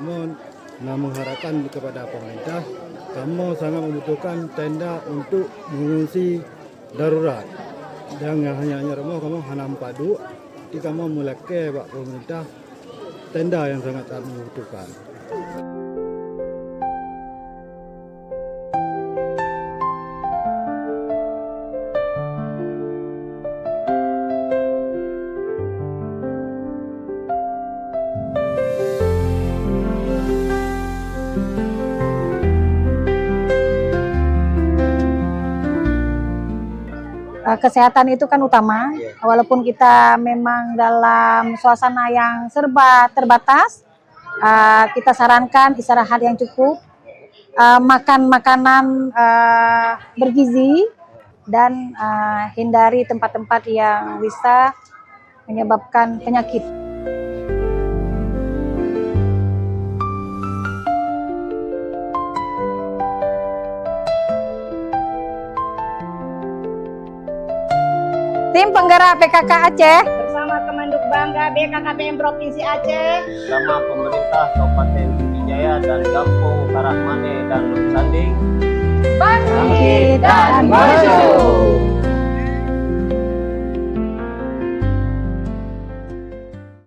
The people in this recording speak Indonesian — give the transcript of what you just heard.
kami mengharapkan kepada pemerintah, kami sangat membutuhkan tenda untuk mengungsi darurat. Dan yang hanya rumah kami hanya 4 duk, jadi kami mulai ke pemerintah tenda yang sangat kami membutuhkan. Kesehatan itu kan utama, walaupun kita memang dalam suasana yang serba terbatas, kita sarankan istirahat yang cukup, makan makanan bergizi, dan hindari tempat-tempat yang bisa menyebabkan penyakit. Tim penggerak PKK Aceh bersama Kemenduk Bangga BKKBN Provinsi Aceh bersama pemerintah Kabupaten Pidijaya dan Kampung Karahmane dan Sanding bangkit dan